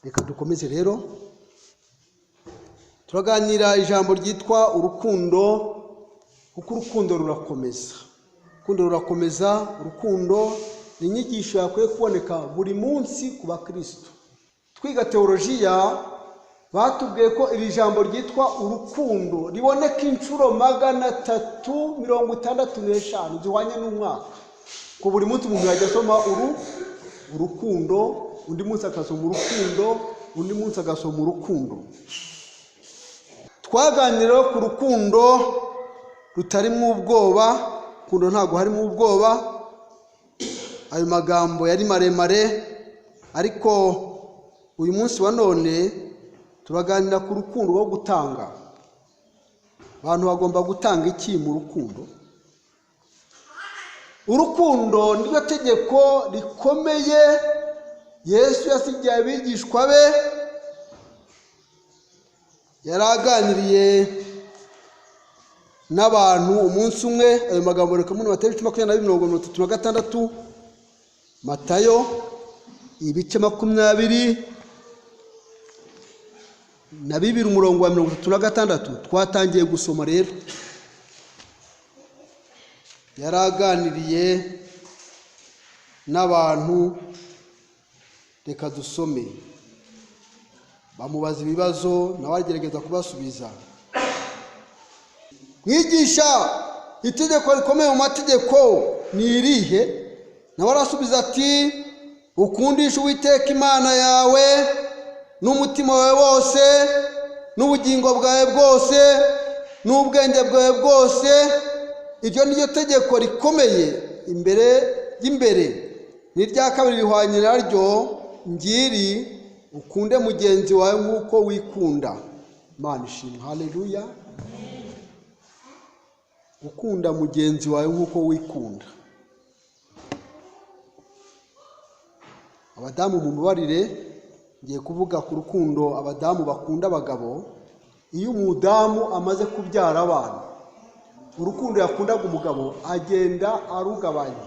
Reka dukomeze rero turaganira ijambo ryitwa urukundo, kuko urukundo rurakomeza. Urukundo ni inyigisho yakwiye kuboneka buri munsi ku bakristo. Twiga teolojiya batubwiye ko iri jambo ryitwa urukundo riboneka inshuro 365 gihwanye n'umwaka. Ko buri munsi umuntu yajya asoma urukundo, undi munsi agasoma urukundo, undi munsi agasoma urukundo. Twaganira ku rukundo rutarimo ubwoba. Urukundo ntago harimo ubwoba. Ayo magambo yari maremare, ariko uyu munsi wa none turaganira ku rukundo rwo gutanga. Abantu bagomba gutanga iki mu rukundo? Urukundo niryo tegeko rikomeye Yesu yasigiye abigishwa be. Yaraganiriye n'abantu umunsi umwe. Ayo magambo reka muri Matayo 22:36, Matayo ibice 22:36 twatangiye gusoma rero. Yaraganiriye n'abantu, reka dusome. Bamubaza ibibazo nawe agerageza kubasubiza. Mwigisha, itegeko rikomeye mu mategeko ni irihe? Nawe arasubiza ati, ukundisha Uwiteka Imana yawe n'umutima wawe wose, n'ubugingo bwawe bwose, n'ubwenge bwawe bwose. Iryo niryo tegeko rikomeye imbere. N'irya kabiri rihwanye naryo ngiri, ukunde mugenzi wawe nk'uko wikunda. Imana ishimwe, haleluya. Ukunda mugenzi wawe nk'uko wikunda. Abadamu mumubarire, ngiye kuvuga ku rukundo abadamu bakunda abagabo. Iyo umudamu amaze kubyara abana, urukundo yakundaga umugabo agenda arugabanya.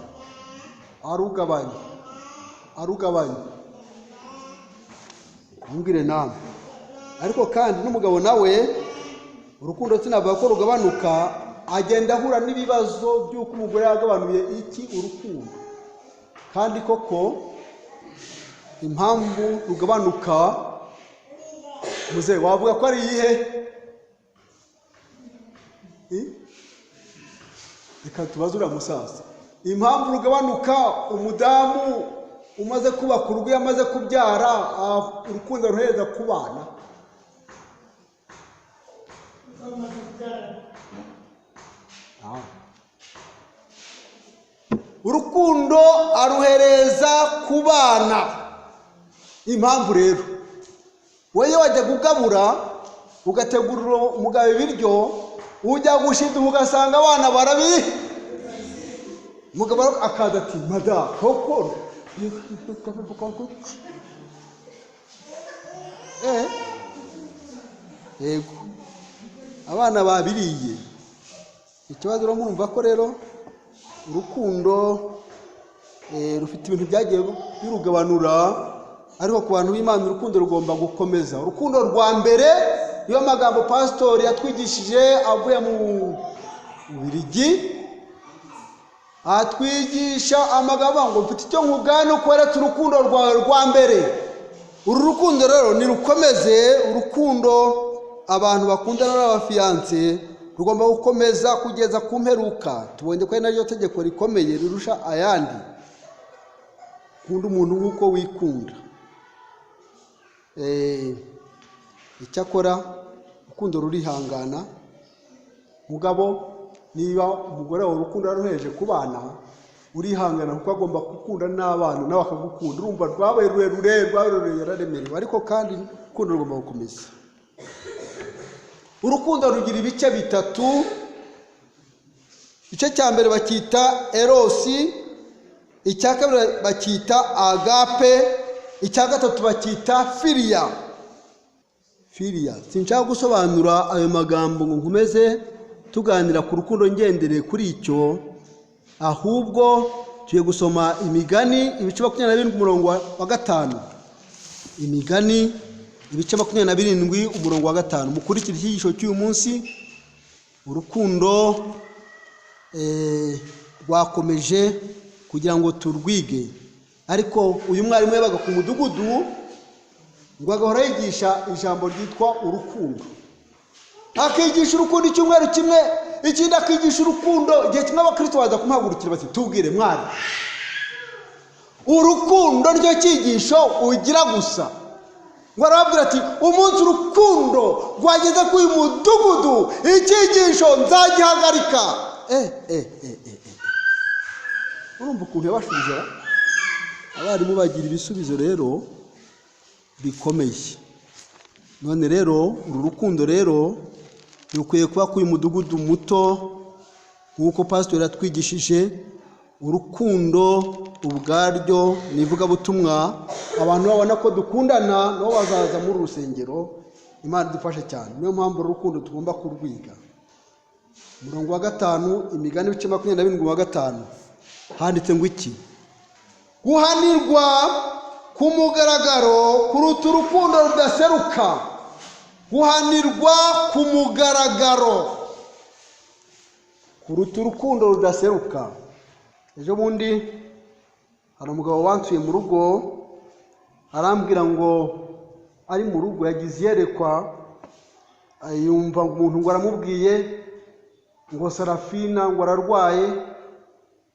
Mbwire namwe. Ariko kandi n'umugabo nawe urukundo sinavuga ko rugabanuka, agenda ahura n'ibibazo by'uko umugore yagabanuye urukundo. Kandi koko impamvu rugabanuka, muze wavuga ko ari iyihe? Reka tubaze uriya musaza. Impamvu rugabanuka, umudamu umaze kubaka urugo, yamaze kubyara, urukundo ruhereza ku bana. Urukundo aruhereza ku bana. Impamvu rero, wewe wajya kugabura ugategurira umugabo ibiryo, ujya gushida ugasanga abana barabi. Umugabo akaza ati, mada koko yego abana babiriye. Ikibazo urumva ko rero urukundo rufite ibintu byagiye birugabanura, ariko ku bantu b'Imana urukundo rugomba gukomeza. Urukundo rwa mbere niyo magambo pastor yatwigishije avuye mu Bubiligi. Atwigisha amagambo ngo mfite icyo nkugana ukweretse urukundo rwawe rwa mbere. Uru rukundo rero ni rukomeze. Urukundo abantu bakundana n'abafiance rugomba gukomeza kugeza ku mperuka. Tubonye ko ari naryo tegeko rikomeye rirusha ayandi. Kunda umuntu nk'uko wikunda. Icyakora urukundo rurihangana. Mugabo, niba umugore wawe urukundo ruhereje ku bana, urihangana kuko agomba gukunda n'abana nawe akagukunda. Urumva rwabaye rurerure yararemerewe, ariko kandi urukundo rugomba gukomeza. Urukundo rugira ibice bitatu. Igice cya mbere bakita erosi, icya kabiri bakita agape, icya gatatu bakita filia. Sinshaka gusobanura ayo magambo ngo nkomeze tuganira ku rukundo ngendereye kuri icyo, ahubwo tugiye gusoma Imigani ibice 27:5. Imigani ibice 27 umurongo wa 5. Mukurikira icyigisho cy'uyu munsi. Urukundo rwakomeje kugira ngo turwige, ariko uyu mwarimu yabaga ku mudugudu ngo agahora yigisha ijambo ryitwa urukundo. Akigisha urukundo icyumweru kimwe, ikindi akigisha urukundo. Igihe kimwe abakristo baza kumuhagurukira bati tubwire mwari, urukundo ryo cyigisho ugira gusa. Ngo arababwira ati umunsi urukundo rwageze ku uyu mudugudu icyigisho nzagihagarika. Urumva ukuntu yabashubije? Abarimu bagira ibisubizo rero bikomeye. None rero uru rukundo rero rukwiye kuba ku uyu mudugudu muto nk'uko pastor yatwigishije. Urukundo ubwaryo nivuga butumwa, abantu babona ko dukundana no bazaza muri rusengero. Imana dufashe cyane, niyo mpamvu urukundo tugomba kurwiga. Umurongo wa 5 Imigani ibice 27 wa 5 handitse ngo iki? Guhanirwa ku mugaragaro kuruta urukundo rudaseruka. Guhanirwa ku mugaragaro kuruta urukundo rudaseruka. Ejo bundi hari umugabo wansuye mu rugo, arambwira ngo ari mu rugo yagize yerekwa, yumva umuntu ngo aramubwiye ngo Sarafina ngo ararwaye,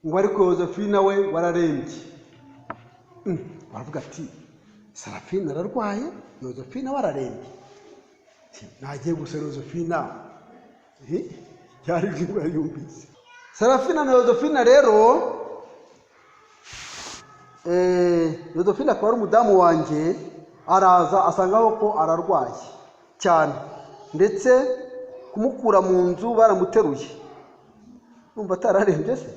ngo ariko Yozefina we wararembye. Baravuga ati Sarafina ararwaye, Yozefina wararembye. Nagiye gusera Yozefina. Cyari bwira yumvise. Sarafina na Yozefina rero, Yozefina akaba ari umudamu wanjye, araza asangaho ko ararwaye cyane, ndetse kumukura mu nzu baramuteruye. Numva atararembye se?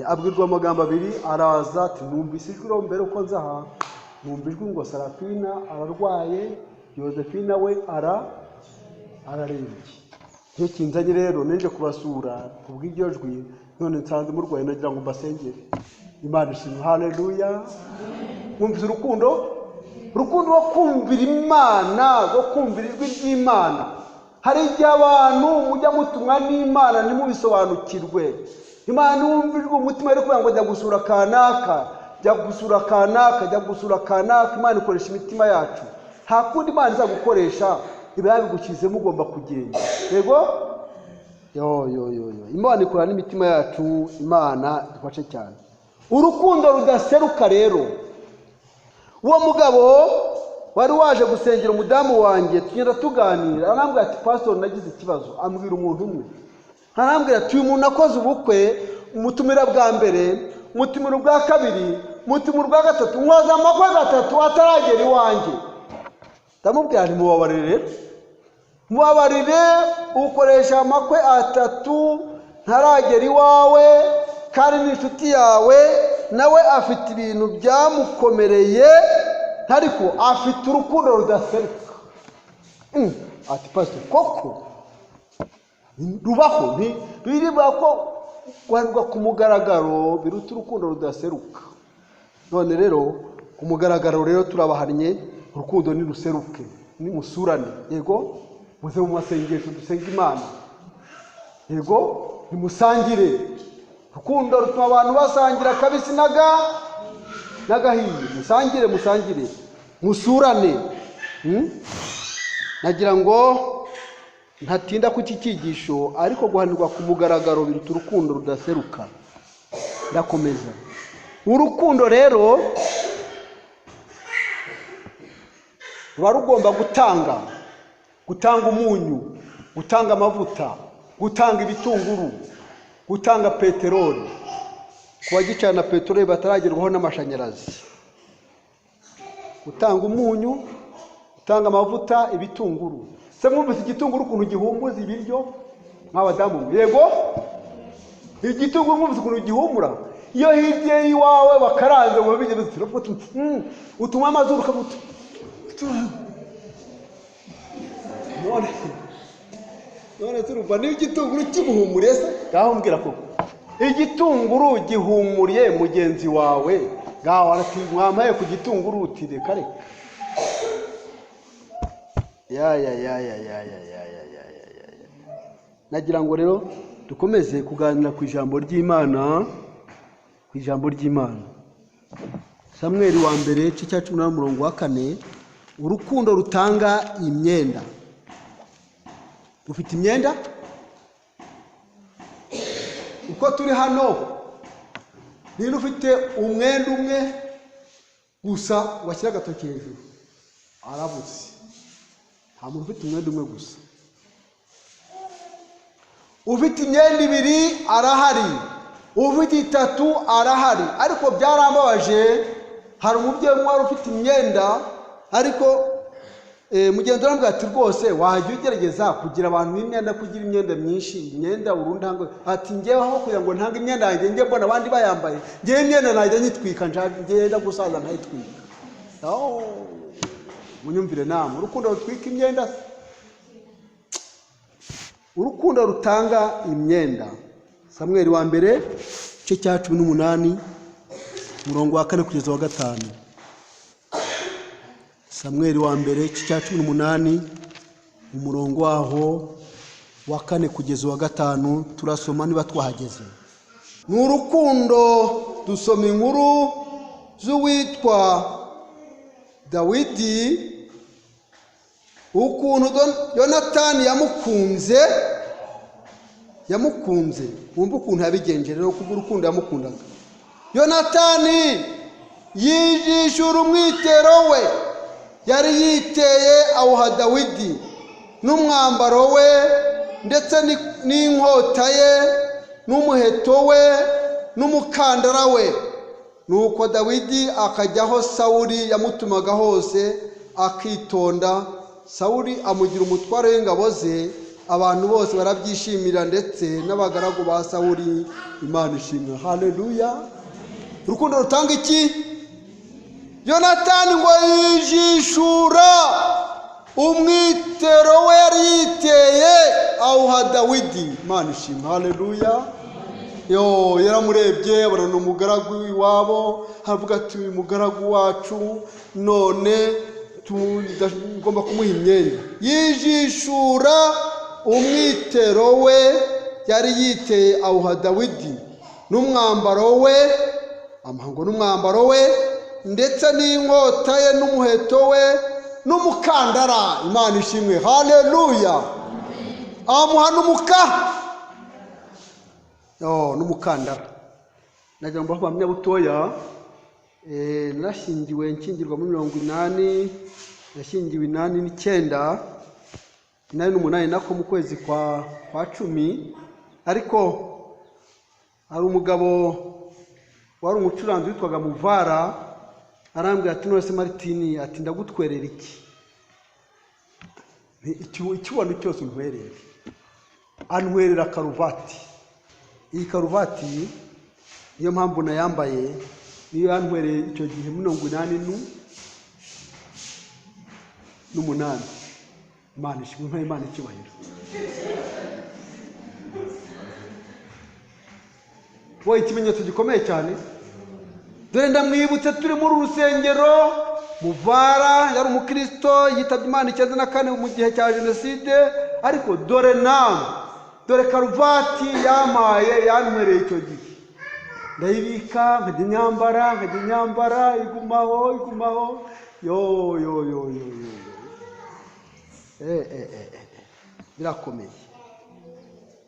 Abwirwa amagambo abiri, araza ati numvise ijwi ro mbere uko nzaha, numva ijwi ngo Sarafina ararwaye, Yozefina we ararembye. Cyo kinzanye rero neje kubasura kubw'iryo jwi, none nsanze murwaye nagira ngo mbasengere. Imana ishimwe, haleluya. Mwumvise urukundo rwo kumvira Imana, rwo kumvira ijwi ry'Imana. Hari igihe abantu mujya mutumwa n'Imana ntimubisobanukirwe. Imana wumvijwe umutima ari kugira ngo jya gusura kanaka, jya gusura kanaka, jya gusura kanaka. Imana ikoresha imitima yacu, nta kundi Imana iza gukoresha, iba yabigukizemo ugomba kugenda. Yego Imana ikora n'imitima yacu. Imana dufashe cyane. Urukundo rudaseruka rero. Uwo mugabo wari waje gusengera umudamu wanjye, tugenda tuganira, arambwira ati pastor nagize ikibazo. Ambwira umuntu umwe, arambwira ati uyu muntu akoze ubukwe, umutumira bwa mbere, umutumira bwa kabiri, umutumira bwa gatatu, nkoza amakwe gatatu ataragera iwanjye. Ndamubwira nti mubabarire ukoresha amakwe atatu ntaragera iwawe, kandi n'inshuti yawe nawe afite ibintu byamukomereye, ariko afite urukundo rudaseruka. Ati pastor koko rubaho biriba ko guhanirwa ku mugaragaro biruta urukundo rudaseruka. None rero ku mugaragaro rero turabahannye, urukundo ni ruseruke, ni musurane. Yego muze mu masengesho dusenga Imana. Yego nimusangire. Urukundo rutuma abantu basangira kabisi n'agahiye. Musangire musurane. Nagira ngo ntatinda ku iki cyigisho, ariko guhanirwa ku mugaragaro biruta urukundo rudaseruka. Ndakomeza. Urukundo rero ruba rugomba gutanga umunyu, gutanga amavuta, gutanga ibitunguru, gutanga peteroli. Kuba gicana peteroli bataragerwaho n'amashanyarazi. Gutanga umunyu, gutanga amavuta, ibitunguru. Se mwumvise igitunguru ukuntu gihumuza ibiryo nk'abadamu? Yego igitunguru mwumvise ukuntu gihumura. Iyo hirya iwawe bakaranze ngo bigeze tirafuta, utuma amazuru kabuto. None turumva n'igitunguru kibuhumuriye se? Ngaho mbwira ko igitunguru gihumuriye mugenzi wawe, ngaho arati mwamaye ku gitunguru uti reka reka nagira ngo rero dukomeze kuganira ku ijambo ry'Imana, ku ijambo ry'Imana. Samweli wa mbere igice cya 18:4, urukundo rutanga imyenda. Ufite imyenda? Uko turi hano niba ufite umwenda umwe gusa washyira agatoki hejuru arabuze. Nta muntu ufite umwenda umwe gusa. Ufite imyenda ibiri arahari, ufite itatu arahari. Ariko byarambabaje, hari umubyeyi umwe wari ufite imyenda, ariko mugenzi arambwira ati rwose wajya ugerageza kugira abantu n'imyenda, kugira imyenda myinshi, imyenda urundango. Ati ngeweho kugira ngo ntange imyenda yanjye njye mbona abandi bayambaye, ngewe imyenda najya nyitwika, ngenda gusaza ntayitwika. Munyumvire namwe, urukundo rutwika imyenda, urukundo rutanga imyenda. Samweli wa mbere igice cya 18 umurongo wa 4 kugeza wa 5. Samweli wa mbere igice cya 18 umurongo waho wa 4 kugeza wa 5. Turasoma niba twahageze. Ni urukundo, dusoma inkuru z'uwitwa Dawidi, ukuntu Yonatani yamukunze. Wumva ukuntu yabigenje rero, kubwo urukundo yamukundaga. Yonatani yijishura umwitero we yari yiteye awuha Dawidi, n'umwambaro we ndetse n'inkota ye n'umuheto we n'umukandara we. Nuko Dawidi akajyaho Sawuli yamutumaga hose akitonda. Sawuli amugira umutware w'ingabo ze, abantu bose barabyishimira, ndetse n'abagaragu ba Sawuli. Imana ishimwe. Haleluya. Urukundo rutanga iki? Yonatani ngo yijishura umwitero we yari yiteye awuha Dawidi. Imana ishimwe. Haleluya. Yaramurebye abona n'umugaragu w'iwabo, havuga ati uyu mugaragu wacu none tugomba kumuha imyenda. Yijishura umwitero we yari yiteye awuha Dawidi, n'umwambaro we, amahango n'umwambaro we, ndetse n'inkota ye n'umuheto we n'umukandara. Imana ishimwe. Haleluya. Amuha n'umukandara. Nagira ngo mbamya butoya, narashingiwe nkingirwa muri 80, nashingiwe 89 nako mu kwezi kwa 10. Ariko hari umugabo wari umucuranzi witwaga Muvara, arambwira ati none se Martini, ati ndagutwerera iki? Ikibono cyose untwerere. Antwerera karuvati. Iyi karuvati niyo mpamvu nayambaye, niyo yantwereye icyo gihe 88. Imana ishimwe. Imana icyubahiro. Wowe ikimenyetso gikomeye cyane. Dore ndamwibutse turi muri urusengero. Muvara yari umukristo, yitabye Imana 94 mu gihe cya jenoside. Ariko dore karuvati yamaye yantwereye icyo gihe. Ndayibika nkajya nyambara igumaho. Birakomeye.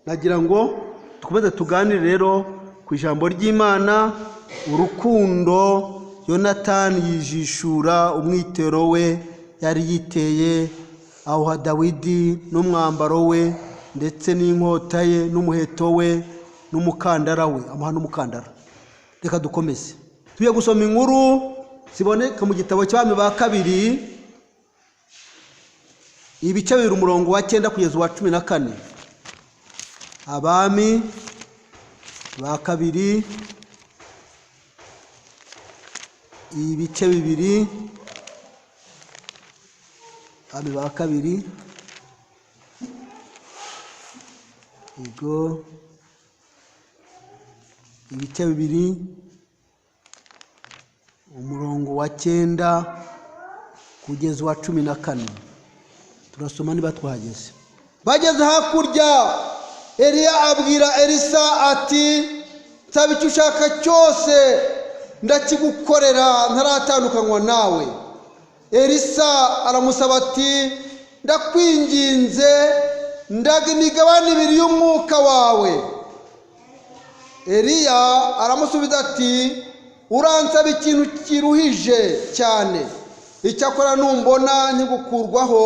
Nagira ngo tukomeze tuganire rero ku ijambo ry'Imana, urukundo. Yonatani yijishura umwitero we yari yiteye awuha Dawidi, n'umwambaro we ndetse n'inkota ye n'umuheto we n'umukandara we. Amuha n'umukandara. Reka dukomeze tuye gusoma inkuru ziboneka mu gitabo cy'Abami ba kabiri, ibice 2 umurongo wa 9 kugeza wa 14. Abami ba kabiri ibice 2, Abami ba kabiri ibice 2 umurongo wa 9 kugeza wa 14. Turasoma niba twageze. Bageze hakurya, Eliya abwira Elisa ati, nsaba icyo ushaka cyose ndakigukorera ntaratandukanywa nawe. Elisa aramusaba ati, ndakwinginze ndaga imigabane 2 y'umwuka wawe. Eliya aramusubiza ati, uransaba ikintu kiruhije cyane, icyakora numbona nkigukurwaho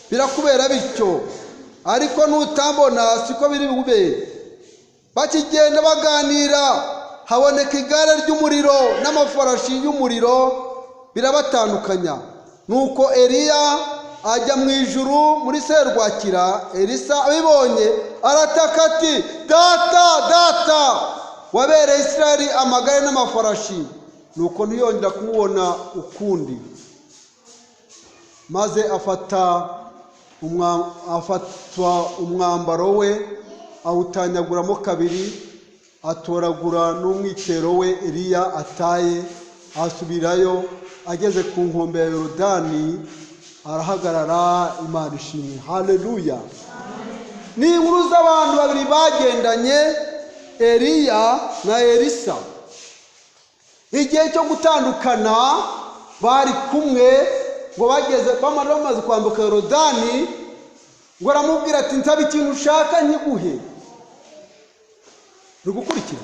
birakubera bityo, ariko nutambona siko biri bube. Bakigenda baganira, haboneka igare ry'umuriro n'amafarashi y'umuriro birabatandukanya. Nuko Eliya ajya mu ijuru muri serwakira. Elisa abibonye arataka ati, data wabereye Israeli amagare n'amafarashi. Nuko ntiyongera kumubona ukundi. Maze afatwa umwambaro we awutanyaguramo 2, atoragura n'umwitero we Eliya ataye, asubirayo. Ageze ku nkombe ya Yorodani arahagarara. Imana ishimwe. Haleluya. Ni inkuru z'abantu babiri bagendanye, Eliya na Elisa. Igihe cyo gutandukana bari kumwe, ngo bamaze kwambuka Yorodani, ngo aramubwira ati, nsaba ikintu ushaka nkiguhe. Rugukurikira.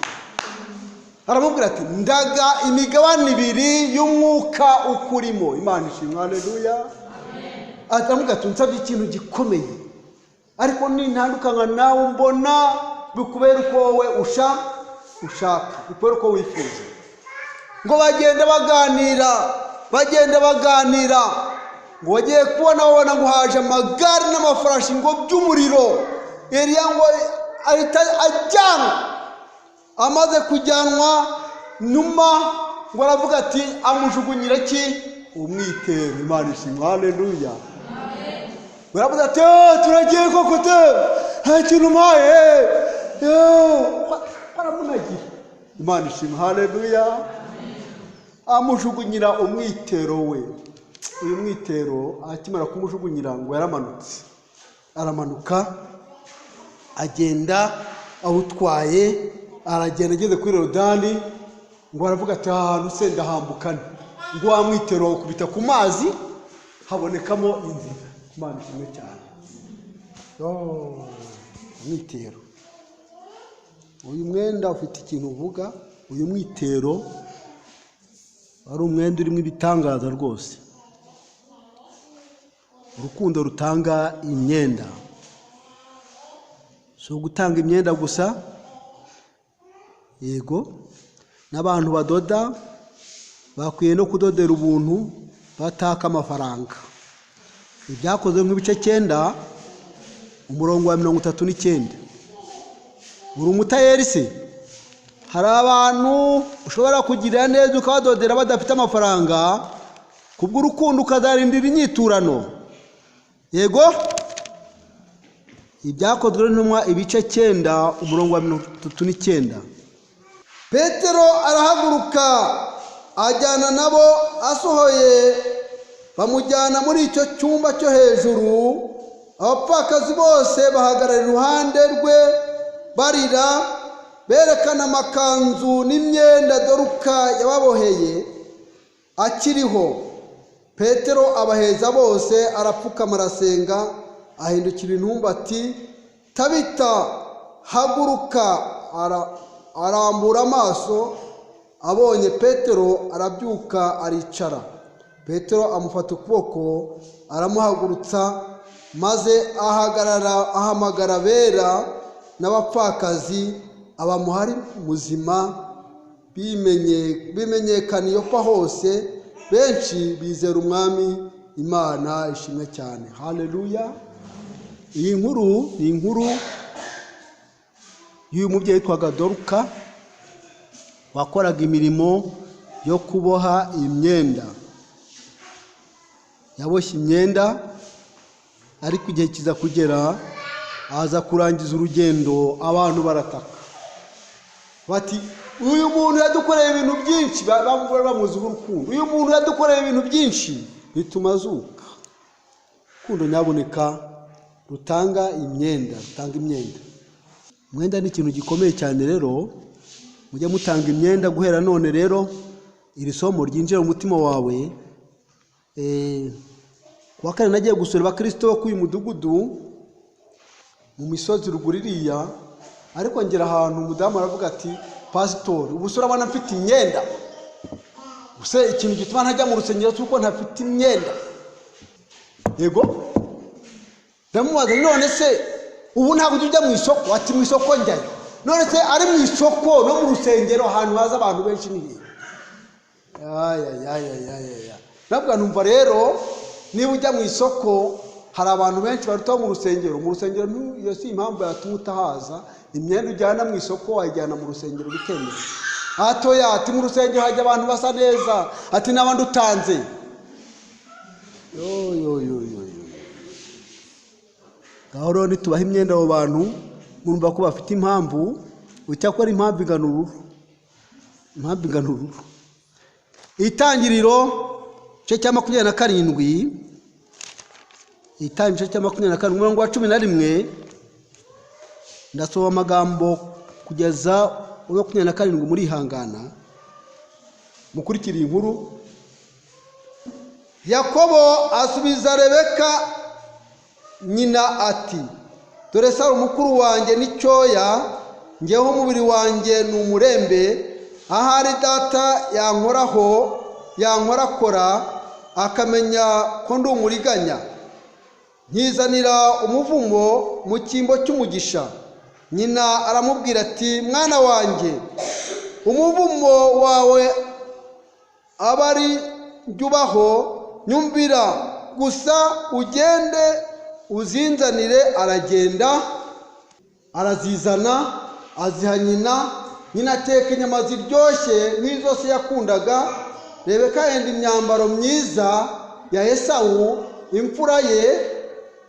Aramubwira ati, ndaga imigabane 2 y'umwuka ukurimo. Imana ishimwe. Haleluya. Atamubwira ati, nsaba ikintu gikomeye, ariko nintandukana nawe mbona bikubera uko wowe ushaka, bikubera uko wifuza. Ngo bagenda baganira, ngo bagiye kubona ngo haje amagare n'amafarashi ngo by'umuriro. Eliya ngo ahita ajyanwa. Amaze kujyanwa nyuma, ngo aravuga ati, amujugunyira ki? Umwitero. Imana ishimwe. Haleluya. Baravuga ati, turagiye koko nta kintu umpaye. Baramunagira. Imana ishimwe. Haleluya. Amujugunyira umwitero we. Uyu mwitero akimara kumujugunyira ngo yaramanutse. Aramanuka agenda awutwaye, aragenda ageze kuri Yorodani. Ngo aravuga ati, ahantu se ndahambukana. Ngo wa mwitero awukubita ku mazi, habonekamo inzira. Imana ishimwe cyane. Mwitero. Uyu mwenda ufite ikintu uvuga. Uyu mwitero ari umwenda urimo ibitangaza rwose. Urukundo rutanga imyenda. So gutanga imyenda gusa, yego, n'abantu badoda bakwiye no kudodera ubuntu bataka amafaranga. Ibyakozwe nk'ibice 9 umurongo wa 39. Uri umutayeri se? Hari abantu ushobora kugirira neza ukabadodera badafite amafaranga, kubw'urukundo ukazarindira inyiturano. Yego. Ibyakozwe n'intumwa ibice 9 umurongo wa 39. Petero arahaguruka ajyana nabo, asohoye bamujyana muri icyo cyumba cyo hejuru. Abapfakazi bose bahagarara iruhande rwe barira, berekana amakanzu n'imyenda Doruka yababoheye akiriho. Petero abaheza bose, arapfukama arasenga, ahindukira intumba ati, Tabita haguruka. Arambura amaso, abonye Petero arabyuka aricara. Petero amufata ukuboko aramuhagurutsa, maze ahamagara bera n'abapfakazi abamuhari muzima bimenyekana Yopa hose. Benshi bizera umwami. Imana ishimwe cyane. Haleluya. Iyi nkuru ni inkuru y'uyu mubyeyi witwaga Doruka, wakoraga imirimo yo kuboha imyenda. Yaboshye imyenda, ariko igihe kiza kugera aza kurangiza urugendo, abantu barataka bati, uyu muntu yadukoreye ibintu byinshi, bamuziho urukundo. Uyu muntu yadukoreye ibintu byinshi bituma azuka. Urukundo nyaboneka rutanga imyenda, Umwenda ni ikintu gikomeye cyane rero, mujye mutanga imyenda guhera none rero. Iri somo ryinjira mu mutima wawe. Kuwa kane nagiye gusura abakristo bo k'uyu mudugudu mu misozi ruguririya, ariko ngera ahantu umudamu aravuga ati, pasitori, ubu sura abana mfite imyenda. Use ikintu gituma ntajya mu rusengero cyuko ntafite imyenda. Yego, ndamubaza, none se ubu ntabwo ujya mu isoko? Ati mu isoko njyayo. None se ari mu isoko no mu rusengero ahantu haza abantu benshi ni hehe? Nabwo numva rero niba ujya mu isoko hari abantu benshi baruta mu rusengero. Mu rusengero iyo si impamvu yatuma utahaza. Imyenda ujyana mu isoko wayijyana mu rusengero bikemewe. Atoya, ati mu rusengero hajya abantu basa neza, ati n'abandi utanze. Gahoro nitubaha imyenda abo bantu, murumva ko bafite impamvu, ucyakora impamvu iganururu. Itangiriro cyo cya 27, itangiriro cya 27 umurongo wa 11, ndasoma amagambo kugeza uwo 27 muri hangana mukurikira inkuru. Yakobo asubiza Rebeka nyina ati, dore Sara mukuru wanjye n'icyoya, ngeho umubiri wanjye ni umurembe. Ahari data yankorakora akamenya ko ndi umuriganya, nkizanira umuvumo mu cyimbo cy'umugisha. Nyina aramubwira ati, mwana wanjye, umuvumo wawe abari jyubaho, nyumvira gusa ugende uzinzanire. Aragenda arazizana, aziha nyina. Nyina ateka inyama ziryoshye nk'izo se yakundaga. Rebeka yenda imyambaro myiza ya Esawu imfura ye,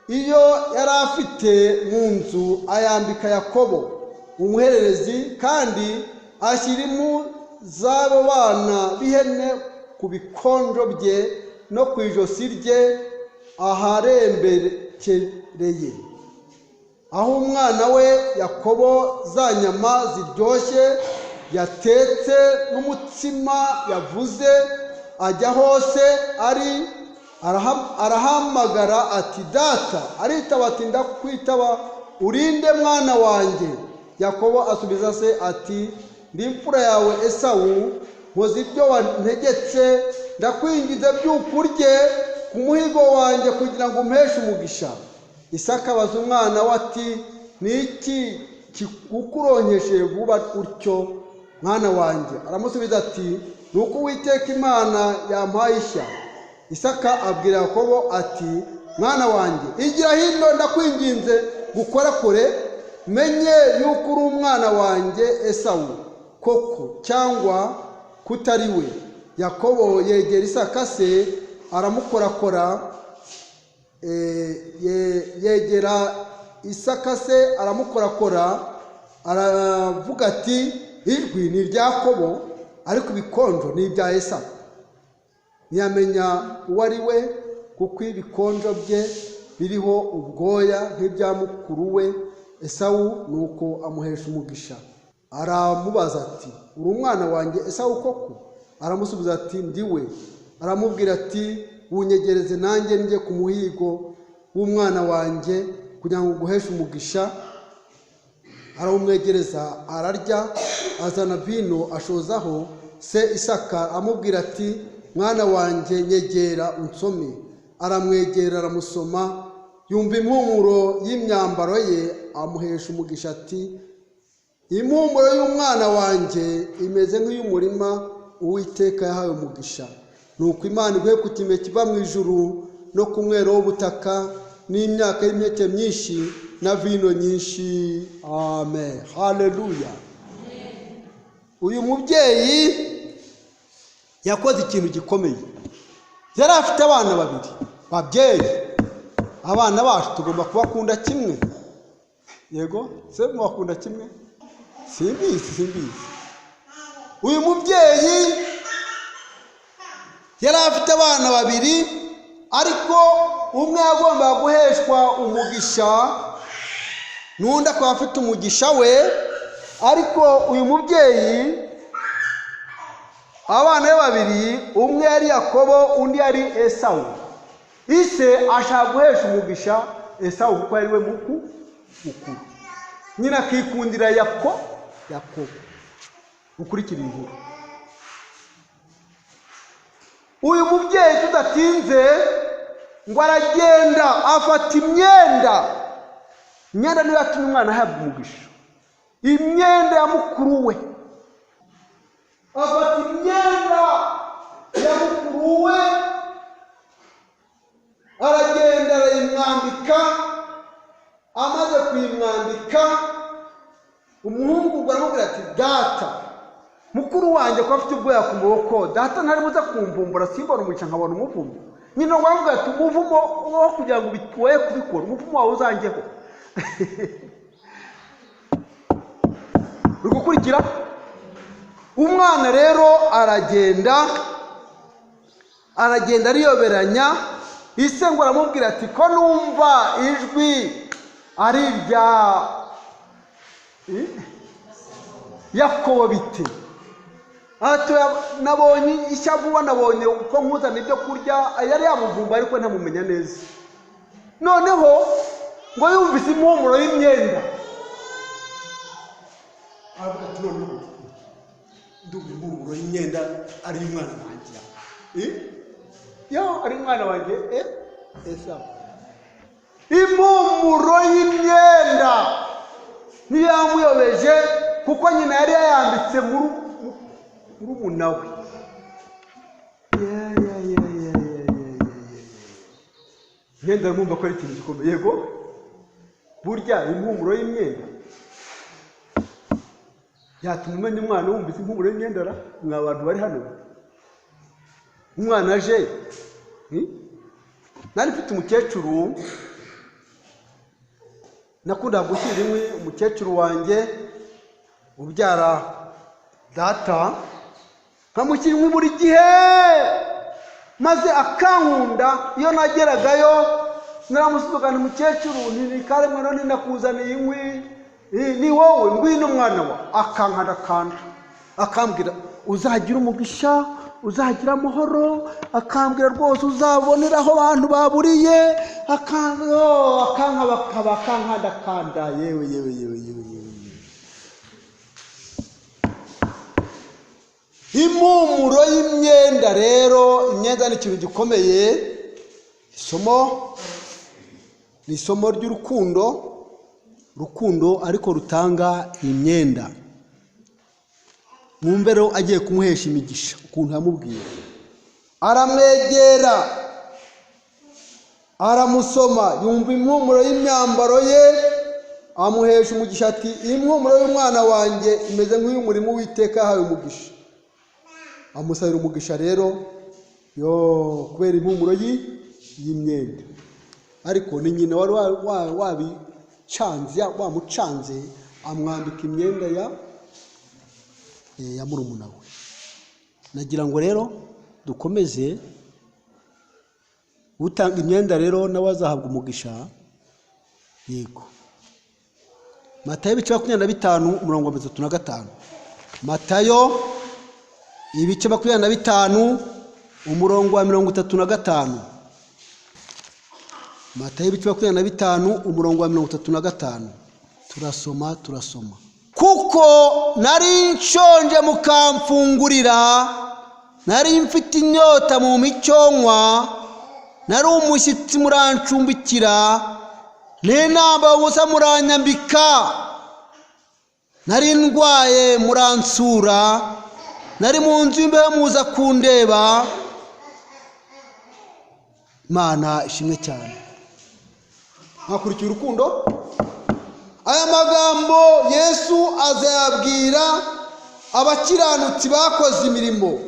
iyo yari afite mu nzu, ayambika Yakobo umuhererezi, kandi ashyira impu z'abo bana b'ihene ku bikonjo bye no ku ijosi rye aharembekereye. Aho umwana we Yakobo za nyama ziryoshye yatetse n'umutsima yavuze, ajya hose ari arahamagara ati, data. Aritaba ati, ndakwitaba, urinde mwana wanjye. Yakobo asubiza se ati, ndi imfura yawe Esawu, nkoze ibyo wantegetse, ndakwingize by'ukurye ku muhigo wanjye kugira ngo umpeshe umugisha. Isaka abaza umwana we ati, niki kikuronkeshe vuba utyo mwana wanjye? Aramusubiza ati, nuko Uwiteka Imana yampaye ishya. Isaka abwira Yakobo ati, mwana wanjye, igira hino ndakwinginze gukorakore, menye yuko uri umwana wanjye Esawu koko cyangwa kutari we. Yakobo yegera Isaka se aramukorakora. Yegera Isaka se aramukorakora, aravuga ati, ijwi ni irya Yakobo ariko ibikonjo ni ibya Esawu. Ntiyamenya uwo ari we, kuko ibikonjo bye biriho ubwoya nk'ibya mukuru we Esawu. Nuko amuhesha umugisha. Aramubaza ati, uri umwana wanjye Esawu koko? Aramusubiza ati, ndi we. Aramubwira ati, unyegereze nanjye njye ku muhigo w'umwana wanjye kugira ngo guheshe umugisha. Aramwegereza, ararya, azana vino ashozaho. Se Isaka amubwira ati, mwana wanjye, nyegera unsome. Aramwegera aramusoma, yumva impumuro y'imyambaro ye, amuhesha umugisha ati, impumuro y'umwana wanjye imeze nk'iy'umurima Uwiteka yahawe umugisha. Nuko Imana iguhe ku kime kiva mu ijuru no ku mwero w'ubutaka n'imyaka y'impeke myinshi na vino nyinshi. Amen. Haleluya. Uyu mubyeyi yakoze ikintu gikomeye. Yari afite abana babiri. Babyeyi, abana bacu tugomba kubakunda kimwe. Yego, se mubakunda kimwe? Simbizi. uyu mubyeyi yari afite abana babiri, ariko umwe yagombaga guheshwa umugisha n'undi akaba afite umugisha we. Ariko uyu mubyeyi abana be babiri, umwe yari Yakobo undi yari Esawu. Ise ashaka guhesha umugisha Esawu kuko ari we mukuru, nyina akikundira Yakobo. Ukurikira inkuru. Uyu mubyeyi tudatinze ngo aragenda afata imyenda niyo yatumye umwana ahabwa umugisha. Imyenda ya mukuru we, afata imyenda ya mukuru we, aragenda arayimwambika. Amaze kuyimwambika, umuhungu ubwo aramubwira ati, data, mukuru wanjye ko afite ubwoya ku maboko, data ntari buze kumvumbura, simbona umugisha nkabona umuvumo. Nyina ngo aramubwira ati, umuvumo wo kugira ngo bitoye kubikora, umuvumo wawe uzangeho. Uri gukurikira? Umwana rero aragenda ariyoberanya. Ise ngo aramubwira ati, ko numva ijwi ari irya Yakobo bite? Ati, nabonye ishavu, nabonye uko nkuzana ibyo kurya. Yari yamuvumba ariko ntamumenya neza. Noneho ngo yumvise impumuro y'imyenda, aravuga ati, noneho ndumva impumuro y'imyenda ari umwana wanjye. Ari umwana wanjye Esawu. Impumuro y'imyenda niyo yamuyobeje, kuko nyina yari yayambitse murumuna we. Imyenda aramwumva ko ari ikintu gikomeye. Yego, burya impumuro y'imyenda yatuma umenya umwana wumvise impumuro y'imyenda. Mwa bantu bari hano, umwana aje, nari mfite umukecuru nakundaga gushyira inkwi. Umukecuru wanjye ubyara data, nkamushyira inkwi buri gihe, maze akankunda. Iyo nageragayo naramusubikana, umukecuru ni karemwe none nakuzaniye inkwi, ni wowe, ngwino mwana wa. Akankanda, akambwira, uzagira umugisha, uzagira amahoro. Akambwira rwose uzabonera aho abantu baburiye. Akankanda. Yewe. Impumuro y'imyenda rero, imyenda ni ikintu gikomeye. Ni isomo ry'urukundo ariko rutanga imyenda. Mwumve rero agiye kumuhesha imigisha ukuntu yamubwiye. Aramwegera, aramusoma, yumva impumuro y'imyambaro ye, amuhesha umugisha ati, impumuro y'umwana wanjye imeze nk'iy'umurimo w'Uwiteka yahawe umugisha. Amusabira umugisha rero kubera impumuro y'imyenda. Ariko ni nyina wari wamucanze, amwambika imyenda ya murumuna we. Nagira ngo rero dukomeze, utanga imyenda rero nawe azahabwa umugisha. Yego. Matayo 25:35. Matayo 25:35. Matayo 25:35. Turasoma. Kuko nari nshonje mukamfungurira, nari mfite inyota mu micyonywa, nari umushyitsi murancumbikira, n'inamba ubusa muranyambika, nari ndwaye muransura, nari mu nzu y'imbeho muza kundeba. Imana ishimwe cyane. Mwakurikiye urukundo? Aya magambo Yesu azayabwira abakiranutsi bakoze imirimo.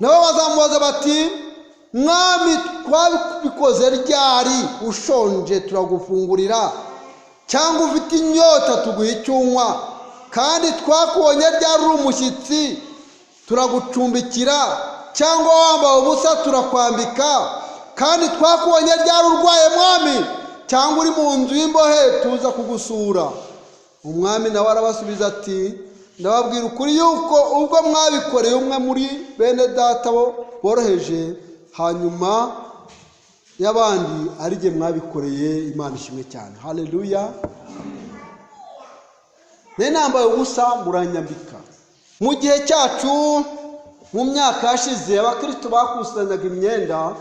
Nabo bazamubaza bati, mwami, twabikoze ryari? Ushonje turagufungurira, cyangwa ufite inyota tuguha icyo unywa? kandi twakubonye ryari uri umushyitsi turagucumbikira, cyangwa wambaye ubusa turakwambika, kandi twakubonye ryari urwaye mwami, cyangwa uri mu nzu y'imbohe tuza kugusura. Umwami nawe arabasubiza ati ndababwira ukuri yuko ubwo mwabikoreye umwe muri bene data boroheje, hanyuma y'abandi ari jye mwabikoreye. Imana ishimwe cyane. Haleluya. Nambaye ubusa muranyambika. Mu gihe cyacu mu myaka yashize abakristo bakusanyaga imyenda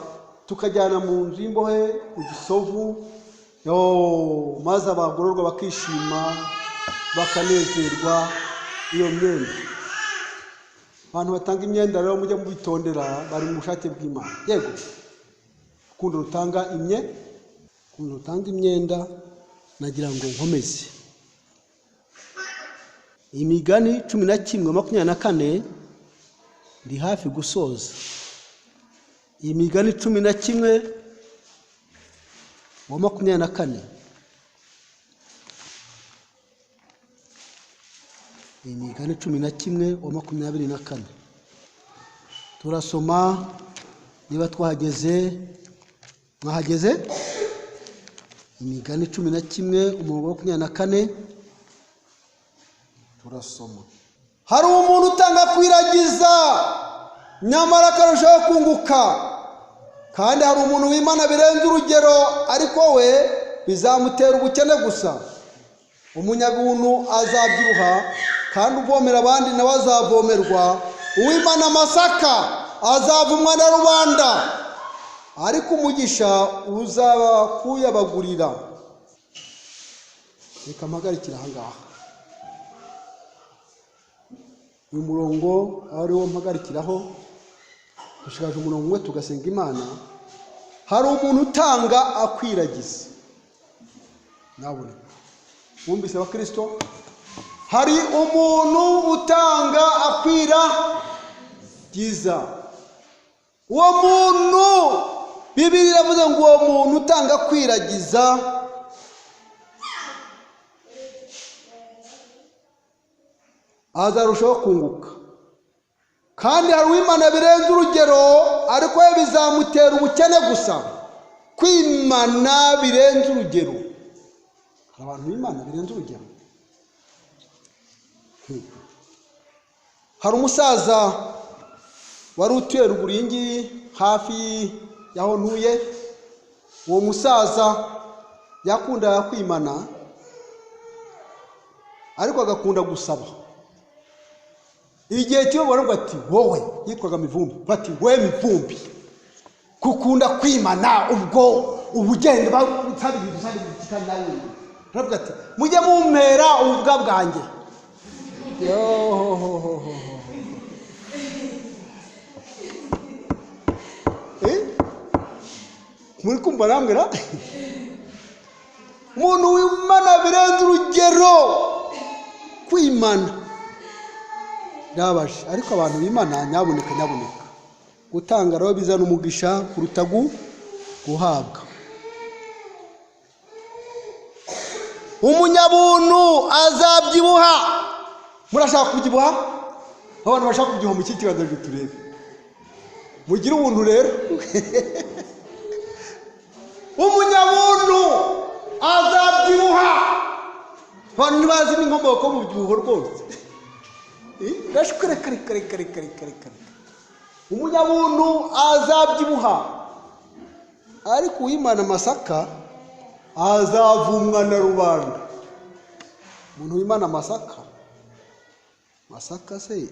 tukajyana mu nzu y'imbohe ku Gisovu, maze abagororwa bakishima bakanezerwa iyo myenda. Abantu batanga imyenda rero mujye mubitondera, bari mu bushake bw'Imana. Yego, kundi rutanga imyenda nagira ngo nkomeze. Imigani 11:24 ndi hafi gusoza. Imigani 11:24. Imigani 11:24. Turasoma niba twahageze. Mwahageze? Imigani 11:24. Turasoma. Hari umuntu utanga kwiragiza nyamara akarushaho kunguka, kandi hari umuntu w'Imana birenze urugero, ariko we bizamutera ubukene gusa. Umunyabuntu azabyibuha, kandi uvomera abandi nawe azavomerwa. Uw'Imana amasaka azavumwa na rubanda, ariko umugisha uzaba kuyabagurira. Reka mpagarikira ahangaha. Uyu murongo ari wo mpagarikiraho, dushikaje umurongo umwe tugasenga Imana. Hari umuntu utanga akwiragiza. Nabone wumvise abakristo, hari umuntu utanga akwiragiza. Uwo muntu Bibiliya iravuze ngo uwo muntu utanga akwiragiza azarushaho kunguka, kandi hari uw'Imana birenze urugero, ariko we bizamutera ubukene gusa. Kwimana birenze urugero. Hari abantu b'Imana birenze urugero. Hari umusaza wari utuye ruguru y'ingi hafi yaho ntuye. Uwo musaza yakundaga kwimana, ariko agakunda gusaba. Igihe cyo baravuga ati wowe, yitwaga Mivumbi, bati we Mivumbi, kukunda kwimana ubwo ubugende batabiri nawe. Baravuga ati mujye mumpera ubwa bwanjye. Muri kumva namwera umuntu w'Imana birenze urugero kwimana yabaje. Ariko abantu b'Imana nyaboneka gutanga rero bizana umugisha kuruta guhabwa. Umunyabuntu azabyibuha. Murashaka kubyibuha? Abantu bashaka kubyibuha mu kikibazo turebe. Mugire ubuntu rero. Umunyabuntu azabyibuha. Abantu ntibazi n'inkomoko mu byibuho rwose. Gashukare kare. Umunyabuntu azabyibuha, ariko uw'Imana amasaka azavumwa na rubanda. Umuntu w'Imana masaka se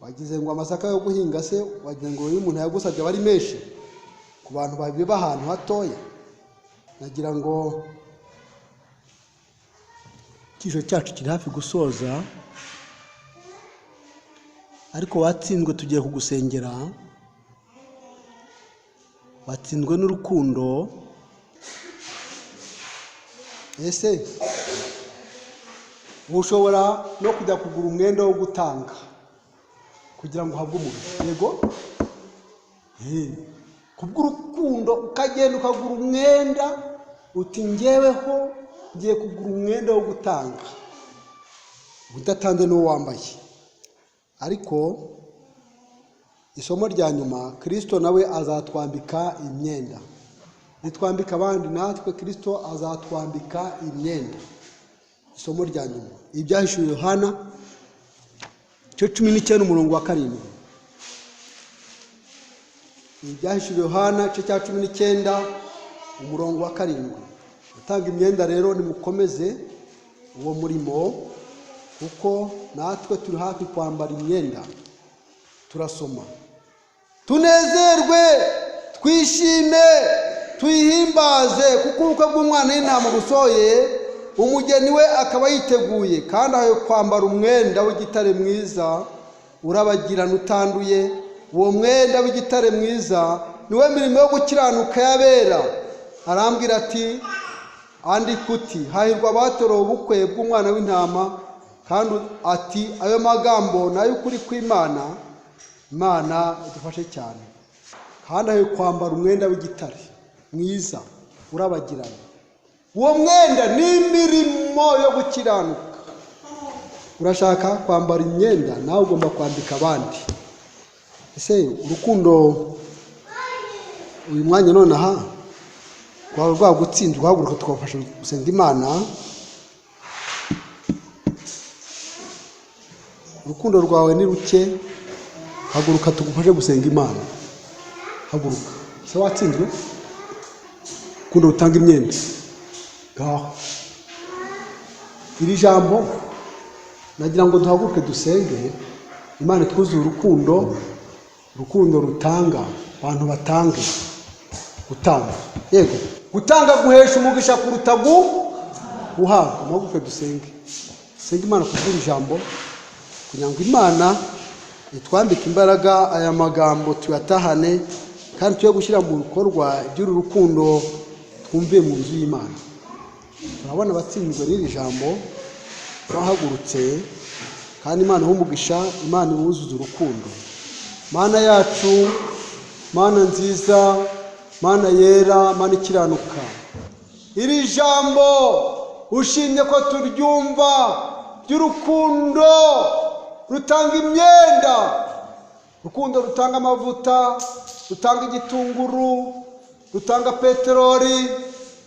wagize ngo amasaka yo guhinga se, wagize ngo uyu muntu yagusabye bari menshi ku bantu babiba ahantu hatoya. Nagira ngo kisho cyacu kiri hafi gusoza, ariko watsinzwe tugiye kugusengera. Watsinzwe n'urukundo. Ese ushobora no kujya kugura umwenda wo gutanga kugira ngo uhabwe umuntu. Yego, kubw'urukundo ukagenda ukagura umwenda uti ngeweho ngiye kugura umwenda wo gutanga, udatanze n'uwo wambaye. Ariko isomo rya nyuma, Kristo nawe azatwambika imyenda. Nitwambika abandi, natwe Kristo azatwambika imyenda. Isomo rya nyuma, ibyahishuwe Yohana 19 umurongo wa 7. Ibyahishuwe Yohana 19 umurongo wa 7. Gutanga imyenda rero nimukomeze uwo murimo, kuko natwe turi hafi kwambara imyenda. Turasoma, tunezerwe, twishime, tuyihimbaze, kuko ubukwe bw'umwana w'intama busohoye, umugeni we akaba yiteguye. Kandi aho kwambara umwenda w'igitare mwiza urabagirana utanduye, uwo mwenda w'igitare mwiza niwe mirimo yo gukiranuka y'abera. Arambwira ati, andika uti, hahirwa abatorowe ubukwe bw'umwana w'intama. Kandi ati, ayo magambo nayo ukuri kw'Imana. Imana idufashe cyane. Kandi ayo kwambara umwenda w'igitare mwiza urabagirana, uwo mwenda ni imirimo yo gukiranuka. Urashaka kwambara imyenda, nawe ugomba kwambika abandi. Ese urukundo uyu mwanya none aha rwaba rwagutsinze, uhaguruka tukabafasha gusenga Imana. Urukundo rwawe ni ruke, haguruka tugufashe gusenga Imana. Haguruka. Se watsinzwe? Urukundo rutanga imyenda. Gaho. Iri jambo nagira ngo duhaguruke dusenge Imana twuzuye urukundo rutanga, abantu batange. Gutanga, yego, gutanga guhesha umugisha kuruta guhabwa. Amagufe dusenge, senge Imana kuvuga ijambo, kugira ngo Imana itwambike imbaraga, aya magambo tuyatahane, kandi tuye gushyira mu bikorwa iby'uru rukundo twumviye mu nzu y'Imana. Turabona abatsinzwe n'iri jambo, bahagurutse, kandi Imana umugisha, Imana ibuzuza urukundo. Mana yacu, Mana nziza, Mana yera, Mana ikiranuka, iri jambo ushimye ko turyumva ry'urukundo rutanga imyenda, urukundo rutanga amavuta, rutanga igitunguru, rutanga peteroli.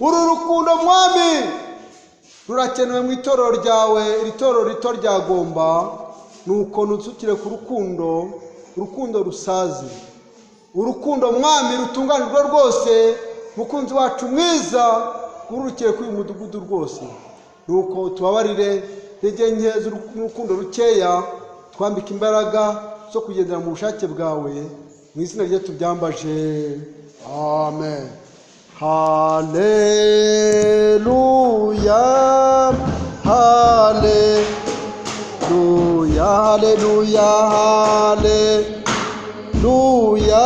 Uru rukundo Mwami rurakenewe mu itorero ryawe, iri torero rito ryagomba. Nuko nusukire ku urukundo rusaze, urukundo Mwami rutunganirwa rwose. Mukunzi wacu mwiza, urukire kuri uyu mudugudu rwose. Nuko tubabarire intege nke z'urukundo rukeya, twambika imbaraga zo kugendera mu bushake bwawe, mu izina rye tubyambaje, amen. Haleluya, haleluya, haleluya, haleluya.